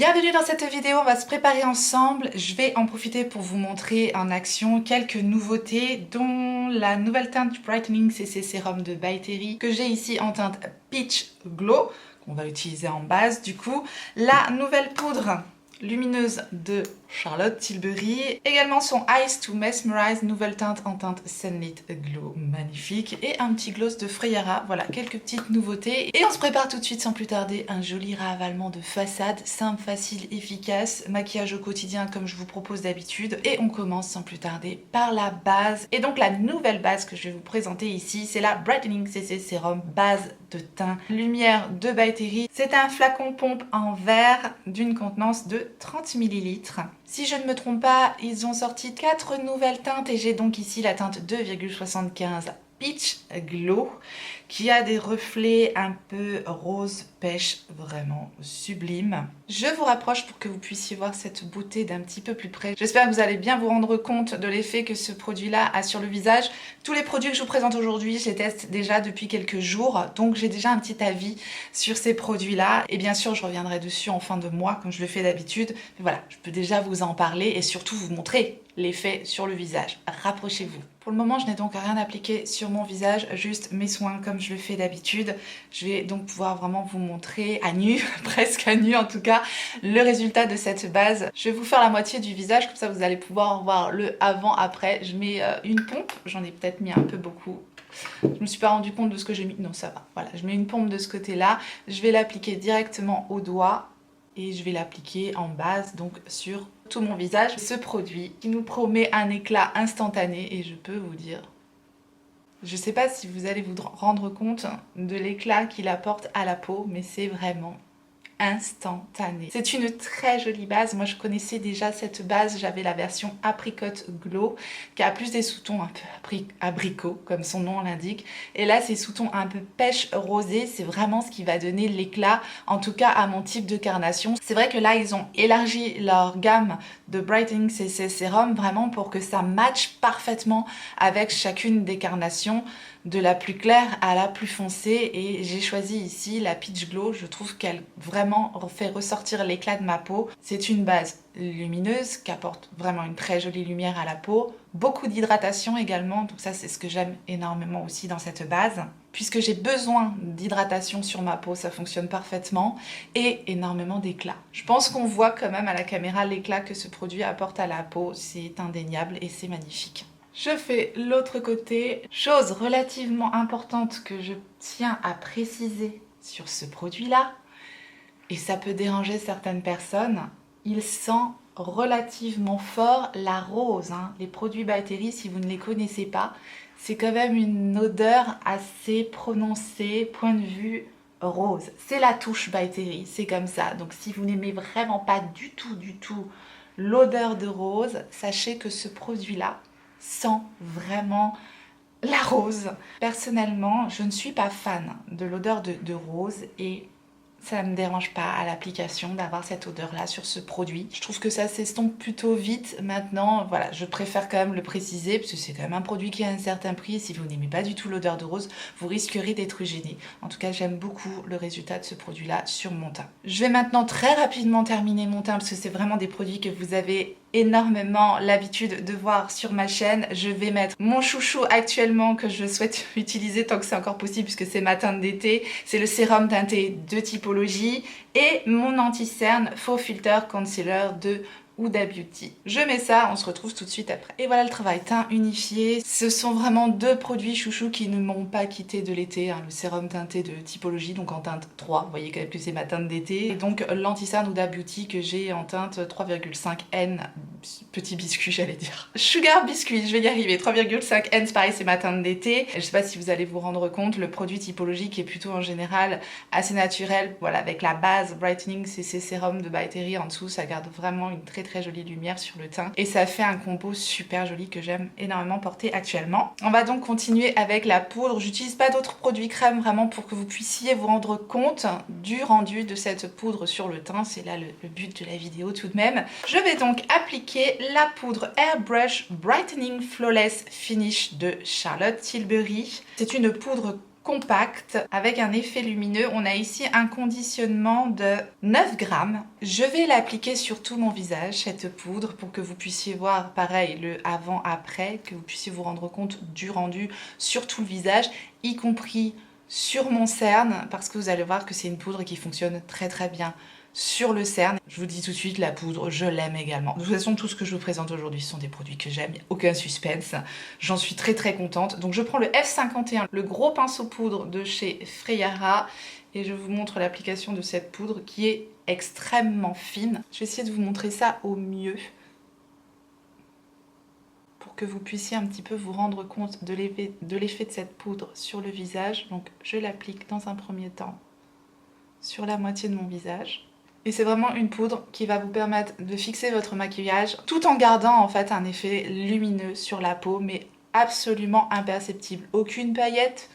Bienvenue dans cette vidéo, on va se préparer ensemble. Je vais en profiter pour vous montrer en action quelques nouveautés, dont la nouvelle teinte Brightening CC Sérum de By Terry que j'ai ici en teinte Peach Glow, qu'on va utiliser en base du coup. La nouvelle poudre lumineuse de Charlotte Tilbury, également son Eyes to Mesmerize, nouvelle teinte en teinte Sunlit Glow, magnifique, et un petit gloss de Freyara. Voilà, quelques petites nouveautés. Et on se prépare tout de suite sans plus tarder, un joli ravalement de façade, simple, facile, efficace, maquillage au quotidien comme je vous propose d'habitude. Et on commence sans plus tarder par la base. Et donc la nouvelle base que je vais vous présenter ici, c'est la Brightening CC Sérum base de teint lumière de By Terry. C'est un flacon pompe en verre d'une contenance de 30 ml. Si je ne me trompe pas, ils ont sorti 4 nouvelles teintes et j'ai donc ici la teinte 2,75 Peach Glow qui a des reflets un peu rose pêche, vraiment sublime. Je vous rapproche pour que vous puissiez voir cette beauté d'un petit peu plus près. J'espère que vous allez bien vous rendre compte de l'effet que ce produit-là a sur le visage. Tous les produits que je vous présente aujourd'hui, je les teste déjà depuis quelques jours, donc j'ai déjà un petit avis sur ces produits-là. Et bien sûr, je reviendrai dessus en fin de mois, comme je le fais d'habitude. Mais voilà, je peux déjà vous en parler et surtout vous montrer l'effet sur le visage. Rapprochez-vous. Pour le moment, je n'ai donc rien appliqué sur mon visage, juste mes soins comme je le fais d'habitude. Je vais donc pouvoir vraiment vous montrer à nu, presque à nu en tout cas, le résultat de cette base. Je vais vous faire la moitié du visage, comme ça vous allez pouvoir voir le avant-après. Je mets une pompe, j'en ai peut-être mis un peu beaucoup. Je me suis pas rendu compte de ce que j'ai mis, non ça va. Voilà, je mets une pompe de ce côté-là, je vais l'appliquer directement au doigt et je vais l'appliquer en base, donc sur tout mon visage. Ce produit qui nous promet un éclat instantané et je peux vous dire, je sais pas si vous allez vous rendre compte de l'éclat qu'il apporte à la peau, mais c'est vraiment instantané. C'est une très jolie base. Moi je connaissais déjà cette base, j'avais la version Apricot Glow qui a plus des sous-tons un peu abricot comme son nom l'indique, et là ces sous-tons un peu pêche rosé, c'est vraiment ce qui va donner l'éclat en tout cas à mon type de carnation. C'est vrai que là ils ont élargi leur gamme de Brightening CC Sérum vraiment pour que ça matche parfaitement avec chacune des carnations, de la plus claire à la plus foncée, et j'ai choisi ici la Peach Glow. Je trouve qu'elle vraiment fait ressortir l'éclat de ma peau. C'est une base lumineuse qui apporte vraiment une très jolie lumière à la peau, beaucoup d'hydratation également, donc ça c'est ce que j'aime énormément aussi dans cette base. Puisque j'ai besoin d'hydratation sur ma peau, ça fonctionne parfaitement, et énormément d'éclat. Je pense qu'on voit quand même à la caméra l'éclat que ce produit apporte à la peau, c'est indéniable et c'est magnifique. Je fais l'autre côté. Chose relativement importante que je tiens à préciser sur ce produit-là, et ça peut déranger certaines personnes, il sent relativement fort la rose. Les produits By Terry, si vous ne les connaissez pas, c'est quand même une odeur assez prononcée, point de vue rose. C'est la touche By Terry, c'est comme ça. Donc si vous n'aimez vraiment pas du tout l'odeur de rose, sachez que ce produit-là sent vraiment la rose. Personnellement, je ne suis pas fan de l'odeur de rose et ça ne me dérange pas à l'application d'avoir cette odeur-là sur ce produit. Je trouve que ça s'estompe plutôt vite maintenant. Voilà, je préfère quand même le préciser parce que c'est quand même un produit qui a un certain prix et si vous n'aimez pas du tout l'odeur de rose, vous risquerez d'être gêné. En tout cas, j'aime beaucoup le résultat de ce produit-là sur mon teint. Je vais maintenant très rapidement terminer mon teint parce que c'est vraiment des produits que vous avez énormément l'habitude de voir sur ma chaîne. Je vais mettre mon chouchou actuellement que je souhaite utiliser tant que c'est encore possible puisque c'est ma teinte d'été. C'est le sérum teinté de Typologie et mon anti-cerne Faux Filter Concealer de Huda Beauty. Je mets ça, on se retrouve tout de suite après. Et voilà le travail teint unifié. Ce sont vraiment deux produits chouchous qui ne m'ont pas quitté de l'été. Le sérum teinté de Typologie, donc en teinte 3. Vous voyez quand même que c'est ma teinte d'été. Et donc l'anti-cerne Huda Beauty que j'ai en teinte 3,5N. Petit biscuit, j'allais dire. Sugar biscuit, je vais y arriver. 3,5N, c'est pareil, c'est ma teinte d'été. Je sais pas si vous allez vous rendre compte, le produit Typologie qui est plutôt en général assez naturel. Voilà, avec la base Brightening CC Sérum de By Terry en dessous, ça garde vraiment une très jolie lumière sur le teint et ça fait un combo super joli que j'aime énormément porter actuellement. On va donc continuer avec la poudre. J'utilise pas d'autres produits crème vraiment pour que vous puissiez vous rendre compte du rendu de cette poudre sur le teint. C'est là le but de la vidéo tout de même. Je vais donc appliquer la poudre Airbrush Brightening Flawless Finish de Charlotte Tilbury. C'est une poudre compact avec un effet lumineux. On a ici un conditionnement de 9 grammes. Je vais l'appliquer sur tout mon visage, cette poudre, pour que vous puissiez voir pareil le avant-après, que vous puissiez vous rendre compte du rendu sur tout le visage, y compris sur mon cerne, parce que vous allez voir que c'est une poudre qui fonctionne très très bien sur le cerne. Je vous dis tout de suite, la poudre, je l'aime également. De toute façon, tout ce que je vous présente aujourd'hui sont des produits que j'aime, aucun suspense. J'en suis très très contente. Donc je prends le F51, le gros pinceau poudre de chez Freyara, et je vous montre l'application de cette poudre qui est extrêmement fine. Je vais essayer de vous montrer ça au mieux pour que vous puissiez un petit peu vous rendre compte de l'effet de cette poudre sur le visage. Donc je l'applique dans un premier temps sur la moitié de mon visage. Et c'est vraiment une poudre qui va vous permettre de fixer votre maquillage tout en gardant en fait un effet lumineux sur la peau, mais absolument imperceptible. Aucune paillette,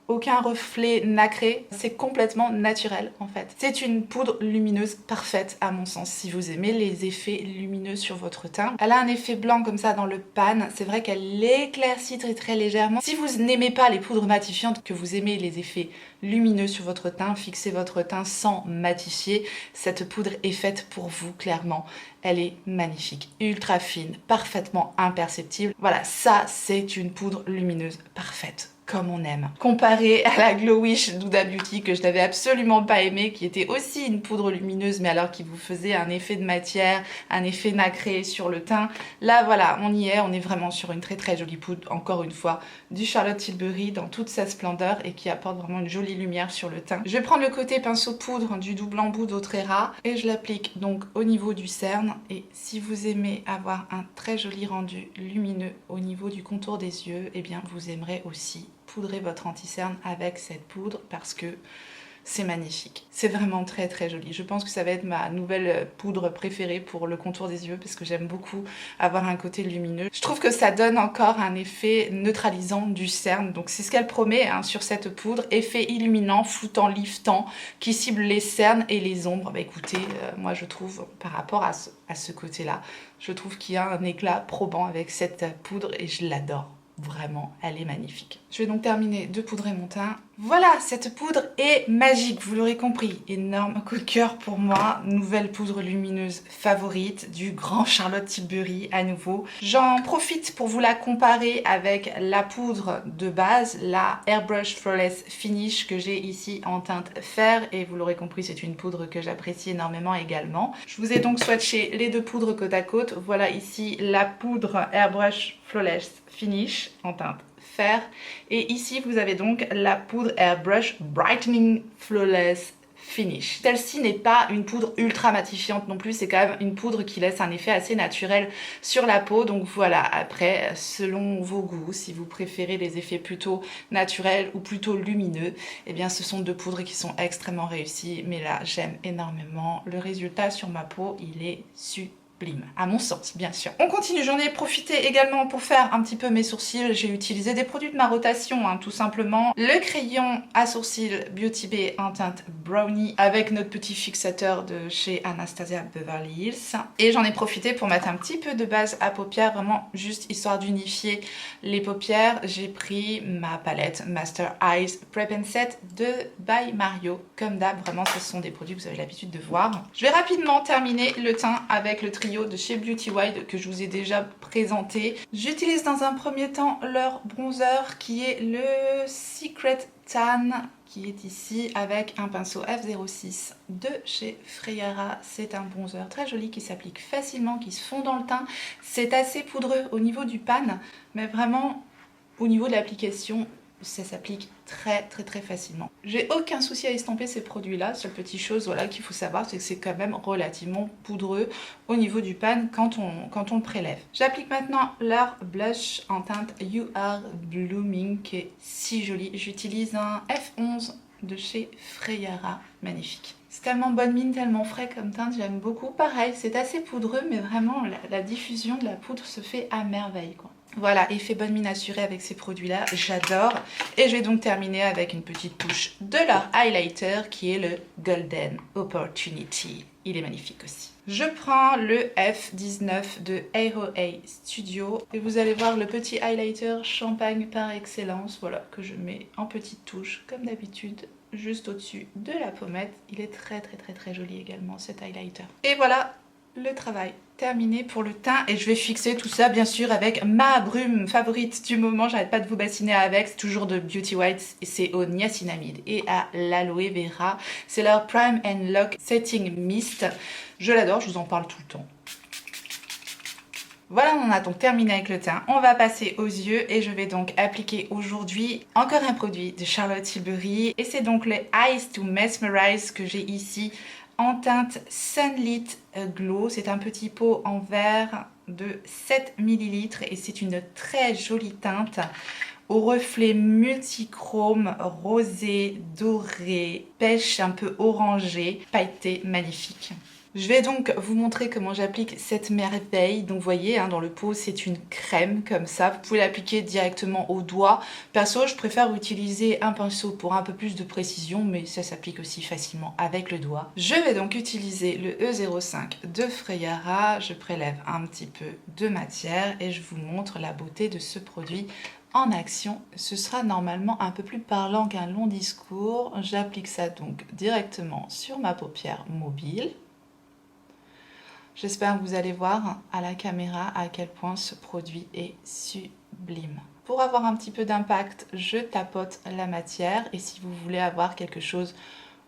aucun reflet nacré, c'est complètement naturel en fait. C'est une poudre lumineuse parfaite à mon sens si vous aimez les effets lumineux sur votre teint. Elle a un effet blanc comme ça dans le pan, c'est vrai qu'elle éclaircit très très légèrement. Si vous n'aimez pas les poudres matifiantes, que vous aimez les effets lumineux sur votre teint, fixez votre teint sans matifier, cette poudre est faite pour vous clairement. Elle est magnifique, ultra fine, parfaitement imperceptible. Voilà, ça c'est une poudre lumineuse parfaite, comme on aime. Comparé à la Glow Wish d'Huda Beauty que je n'avais absolument pas aimé, qui était aussi une poudre lumineuse mais alors qui vous faisait un effet de matière, un effet nacré sur le teint. Là voilà, on y est, on est vraiment sur une très très jolie poudre, encore une fois, du Charlotte Tilbury dans toute sa splendeur et qui apporte vraiment une jolie lumière sur le teint. Je vais prendre le côté pinceau poudre du double embout d'Autrera et je l'applique donc au niveau du cerne. Et si vous aimez avoir un très joli rendu lumineux au niveau du contour des yeux, eh bien vous aimerez aussi poudrer votre anti-cerne avec cette poudre parce que c'est magnifique. C'est vraiment très très joli. Je pense que ça va être ma nouvelle poudre préférée pour le contour des yeux parce que j'aime beaucoup avoir un côté lumineux. Je trouve que ça donne encore un effet neutralisant du cerne. Donc c'est ce qu'elle promet hein, sur cette poudre. Effet illuminant, floutant, liftant, qui cible les cernes et les ombres. Bah écoutez, moi je trouve par rapport à ce côté-là, je trouve qu'il y a un éclat probant avec cette poudre et je l'adore. Vraiment, elle est magnifique. Je vais donc terminer de poudrer mon teint. Voilà, cette poudre est magique, vous l'aurez compris. Énorme coup de cœur pour moi. Nouvelle poudre lumineuse favorite du grand Charlotte Tilbury à nouveau. J'en profite pour vous la comparer avec la poudre de base, la Airbrush Flawless Finish que j'ai ici en teinte fer. Et vous l'aurez compris, c'est une poudre que j'apprécie énormément également. Je vous ai donc swatché les deux poudres côte à côte. Voilà ici la poudre Airbrush Flawless Finish en teinte fer et ici vous avez donc la poudre Airbrush Brightening Flawless Finish. Celle-ci n'est pas une poudre ultra matifiante non plus, c'est quand même une poudre qui laisse un effet assez naturel sur la peau. Donc voilà, après selon vos goûts, si vous préférez les effets plutôt naturels ou plutôt lumineux, eh bien ce sont deux poudres qui sont extrêmement réussies. Mais là j'aime énormément le résultat sur ma peau, il est super. À mon sens, bien sûr. On continue, j'en ai profité également pour faire un petit peu mes sourcils. J'ai utilisé des produits de ma rotation, hein, tout simplement. Le crayon à sourcils Beauty Bay en teinte Brownie avec notre petit fixateur de chez Anastasia Beverly Hills. Et j'en ai profité pour mettre un petit peu de base à paupières, vraiment juste histoire d'unifier les paupières. J'ai pris ma palette Master Eyes Prep and Set de By Mario. Comme d'hab, vraiment ce sont des produits que vous avez l'habitude de voir. Je vais rapidement terminer le teint avec le trio de chez Beauty Wild que je vous ai déjà présenté. J'utilise dans un premier temps leur bronzer qui est le Secret Tan qui est ici avec un pinceau F06 de chez Freyara. C'est un bronzer très joli qui s'applique facilement, qui se fond dans le teint. C'est assez poudreux au niveau du pan, mais vraiment au niveau de l'application, ça s'applique très facilement. J'ai aucun souci à estomper ces produits là. Seule petite chose voilà, qu'il faut savoir, c'est que c'est quand même relativement poudreux au niveau du pan quand on le prélève. J'applique maintenant leur blush en teinte You Are Blooming qui est si joli. J'utilise un F11 de chez Freyara, magnifique. C'est tellement bonne mine, tellement frais comme teinte, j'aime beaucoup. Pareil, c'est assez poudreux mais vraiment la diffusion de la poudre se fait à merveille quoi. Voilà, effet bonne mine assurée avec ces produits-là, j'adore. Et je vais donc terminer avec une petite touche de leur highlighter qui est le Golden Opportunity. Il est magnifique aussi. Je prends le F19 de AOA Studio et vous allez voir le petit highlighter champagne par excellence, voilà, que je mets en petite touche comme d'habitude, juste au-dessus de la pommette. Il est très joli également cet highlighter. Et voilà le travail terminé pour le teint et je vais fixer tout ça bien sûr avec ma brume favorite du moment, j'arrête pas de vous bassiner avec, c'est toujours de Beauty White et c'est au niacinamide et à l'aloe vera, c'est leur Prime and Lock Setting Mist, je l'adore, je vous en parle tout le temps. Voilà, on a donc terminé avec le teint. On va passer aux yeux et je vais donc appliquer aujourd'hui encore un produit de Charlotte Tilbury et c'est donc le Eyes to Mesmerize que j'ai ici en teinte Sunlit Glow. C'est un petit pot en verre de 7 ml et c'est une très jolie teinte au reflet multichrome, rosé, doré, pêche un peu orangé, pailleté, magnifique. Je vais donc vous montrer comment j'applique cette merveille. Donc vous voyez, hein, dans le pot, c'est une crème comme ça. Vous pouvez l'appliquer directement au doigt. Perso, je préfère utiliser un pinceau pour un peu plus de précision, mais ça s'applique aussi facilement avec le doigt. Je vais donc utiliser le E05 de Freya. Je prélève un petit peu de matière et je vous montre la beauté de ce produit en action. Ce sera normalement un peu plus parlant qu'un long discours. J'applique ça donc directement sur ma paupière mobile. J'espère que vous allez voir à la caméra à quel point ce produit est sublime. Pour avoir un petit peu d'impact, je tapote la matière et si vous voulez avoir quelque chose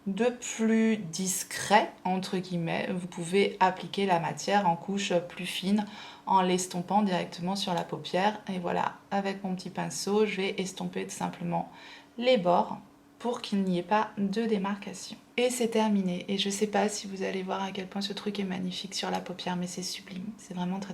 de plus discret, entre guillemets, vous pouvez appliquer la matière en couche plus fine en l'estompant directement sur la paupière. Et voilà, avec mon petit pinceau, je vais estomper tout simplement les bords pour qu'il n'y ait pas de démarcation. Et c'est terminé. Et je sais pas si vous allez voir à quel point ce truc est magnifique sur la paupière, mais c'est sublime. C'est vraiment très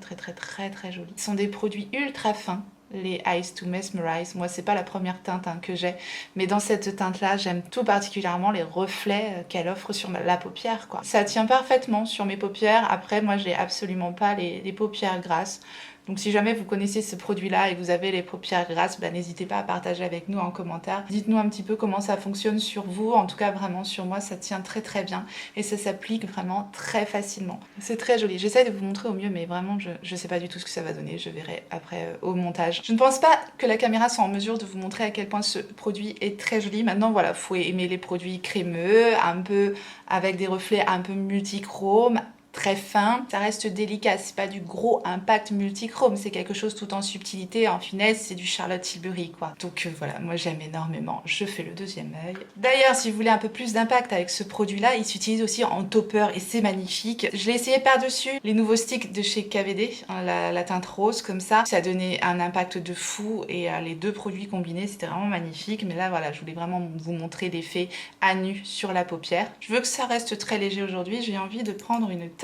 joli. Ce sont des produits ultra fins, les Eyes to Mesmerize. Moi, c'est pas la première teinte que j'ai, mais dans cette teinte-là, j'aime tout particulièrement les reflets qu'elle offre sur la paupière, quoi. Ça tient parfaitement sur mes paupières. Après, moi, j'ai absolument pas les paupières grasses. Donc si jamais vous connaissez ce produit-là et que vous avez les paupières grasses, n'hésitez pas à partager avec nous en commentaire. Dites-nous un petit peu comment ça fonctionne sur vous. En tout cas, vraiment sur moi, ça tient très bien et ça s'applique vraiment très facilement. C'est très joli. J'essaie de vous montrer au mieux, mais vraiment, je sais pas du tout ce que ça va donner. Je verrai après au montage. Je ne pense pas que la caméra soit en mesure de vous montrer à quel point ce produit est très joli. Maintenant, voilà, faut aimer les produits crémeux, un peu avec des reflets un peu multichrome, très fin, ça reste délicat, c'est pas du gros impact multichrome, c'est quelque chose tout en subtilité, en finesse, c'est du Charlotte Tilbury quoi. Donc voilà, moi j'aime énormément, je fais le deuxième œil. D'ailleurs, si vous voulez un peu plus d'impact avec ce produit-là, il s'utilise aussi en topper et c'est magnifique. Je l'ai essayé par-dessus les nouveaux sticks de chez KVD, hein, la teinte rose comme ça a donné un impact de fou et les deux produits combinés, c'était vraiment magnifique. Mais là voilà, je voulais vraiment vous montrer l'effet à nu sur la paupière. Je veux que ça reste très léger aujourd'hui, j'ai envie de prendre une teinte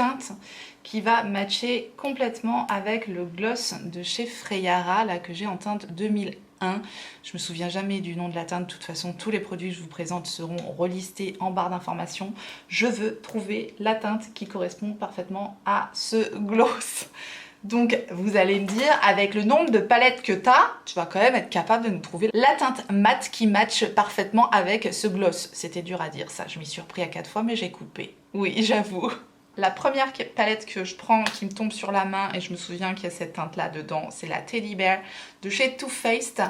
qui va matcher complètement avec le gloss de chez Freya là que j'ai en teinte 2001. Je me souviens jamais du nom de la teinte, de toute façon tous les produits que je vous présente seront relistés en barre d'informations. Je veux trouver la teinte qui correspond parfaitement à ce gloss. Donc vous allez me dire, avec le nombre de palettes que tu vas quand même être capable de nous trouver la teinte mate qui matche parfaitement avec ce gloss. C'était dur à dire ça, je m'y suis repris à 4 fois mais j'ai coupé. Oui, j'avoue. La première palette que je prends qui me tombe sur la main et je me souviens qu'il y a cette teinte là dedans, c'est la Teddy Bear de chez Too Faced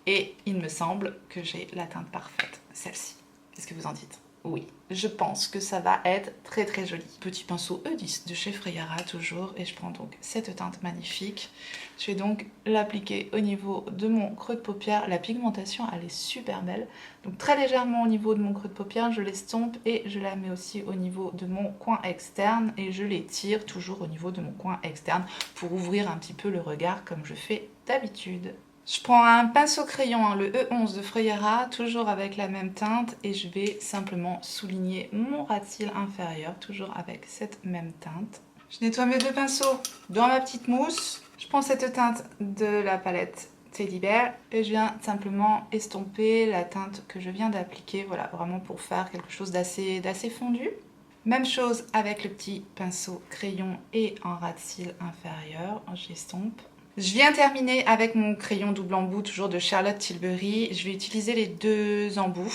et il me semble que j'ai la teinte parfaite, celle-ci. Qu'est-ce que vous en dites? Oui, je pense que ça va être très joli. Petit pinceau E10 de chez Freya toujours et je prends donc cette teinte magnifique. Je vais donc l'appliquer au niveau de mon creux de paupière. La pigmentation elle est super belle. Donc très légèrement au niveau de mon creux de paupière, je l'estompe et je la mets aussi au niveau de mon coin externe et je l'étire toujours au niveau de mon coin externe pour ouvrir un petit peu le regard comme je fais d'habitude. Je prends un pinceau crayon, hein, le E11 de Freya, toujours avec la même teinte et je vais simplement souligner mon ras de cils inférieur, toujours avec cette même teinte. Je nettoie mes deux pinceaux dans ma petite mousse. Je prends cette teinte de la palette Teddy Bear et je viens simplement estomper la teinte que je viens d'appliquer, voilà, vraiment pour faire quelque chose d'assez fondu. Même chose avec le petit pinceau crayon et en ras de cils inférieur, j'estompe. Je viens terminer avec mon crayon double embout, toujours de Charlotte Tilbury. Je vais utiliser les deux embouts.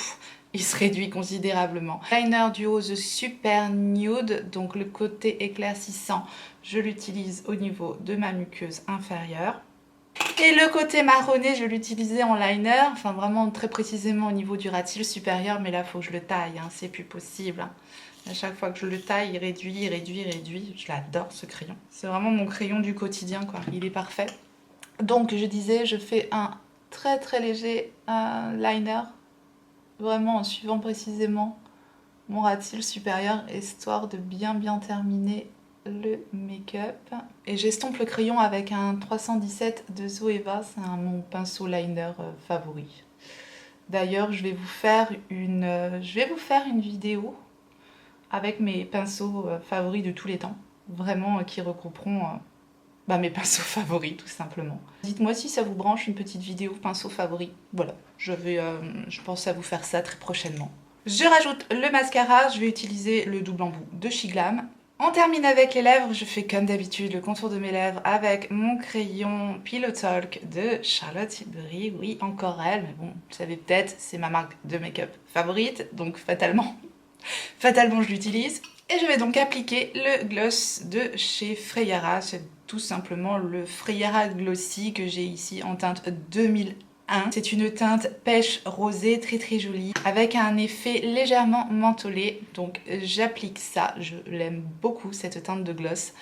Il se réduit considérablement. Liner duo The Super Nude, donc le côté éclaircissant, je l'utilise au niveau de ma muqueuse inférieure. Et le côté marronné, je l'utilisais en liner, enfin vraiment très précisément au niveau du ras-de-cils supérieur, mais là il faut que je le taille, hein, c'est plus possible. Hein. À chaque fois que je le taille, il réduit, il réduit, il réduit. Je l'adore ce crayon. C'est vraiment mon crayon du quotidien, quoi. Il est parfait. Donc je disais, je fais un très très léger liner, vraiment en suivant précisément mon ras-de-cils supérieur, histoire de bien terminer le make-up. Et j'estompe le crayon avec un 317 de Zoeva, c'est mon pinceau liner favori. D'ailleurs, je vais vous faire une vidéo avec mes pinceaux favoris de tous les temps, vraiment qui regrouperont mes pinceaux favoris tout simplement. Dites-moi si ça vous branche une petite vidéo pinceau favoris. Voilà, je pense à vous faire ça très prochainement. Je rajoute le mascara, je vais utiliser le double embout de She Glam. On termine avec les lèvres, je fais comme d'habitude le contour de mes lèvres avec mon crayon Pillow Talk de Charlotte Tilbury. Oui, encore elle, mais bon, vous savez peut-être, c'est ma marque de make-up favorite, donc fatalement je l'utilise. Et je vais donc appliquer le gloss de chez Freyara. C'est tout simplement le Freyara Glossy que j'ai ici en teinte 2001. C'est une teinte pêche rosée très très jolie avec un effet légèrement mentholé. Donc j'applique ça, je l'aime beaucoup cette teinte de gloss.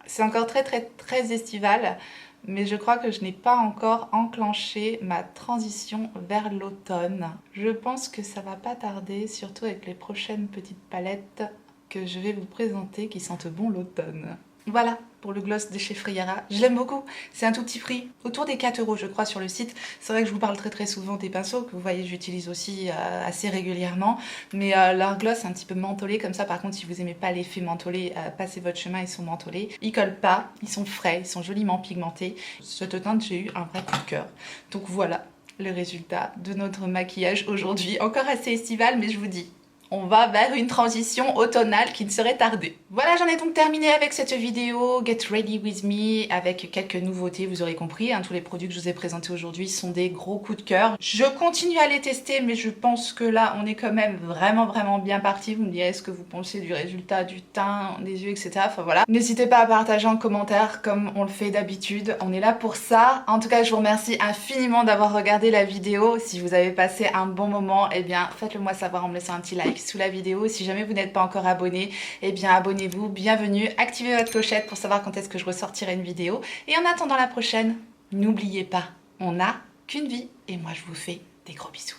C'est encore très estival, mais je crois que je n'ai pas encore enclenché ma transition vers l'automne. Je pense que ça va pas tarder, surtout avec les prochaines petites palettes que je vais vous présenter qui sentent bon l'automne. Voilà pour le gloss de chez Freyara. Je l'aime beaucoup, c'est un tout petit prix, autour des 4 € je crois sur le site. C'est vrai que je vous parle très souvent des pinceaux que vous voyez j'utilise aussi assez régulièrement, mais leur gloss est un petit peu mentholé comme ça. Par contre si vous aimez pas l'effet mentholé, passez votre chemin, ils sont mentholés. Ils collent pas, ils sont frais, ils sont joliment pigmentés. Cette teinte j'ai eu un vrai coup de cœur. Donc voilà le résultat de notre maquillage aujourd'hui. Encore assez estival mais je vous dis, on va vers une transition automnale qui ne serait tardée. Voilà, j'en ai donc terminé avec cette vidéo Get Ready With Me avec quelques nouveautés, vous aurez compris. Hein, tous les produits que je vous ai présentés aujourd'hui sont des gros coups de cœur. Je continue à les tester, mais je pense que là, on est quand même vraiment bien parti. Vous me direz ce que vous pensez du résultat, du teint, des yeux, etc. Enfin voilà. N'hésitez pas à partager en commentaire comme on le fait d'habitude. On est là pour ça. En tout cas, je vous remercie infiniment d'avoir regardé la vidéo. Si vous avez passé un bon moment, eh bien, faites-le moi savoir en me laissant un petit like sous la vidéo. Si jamais vous n'êtes pas encore abonné, eh bien abonnez-vous, bienvenue, activez votre clochette pour savoir quand est-ce que je ressortirai une vidéo. Et en attendant la prochaine, n'oubliez pas, on n'a qu'une vie et moi je vous fais des gros bisous.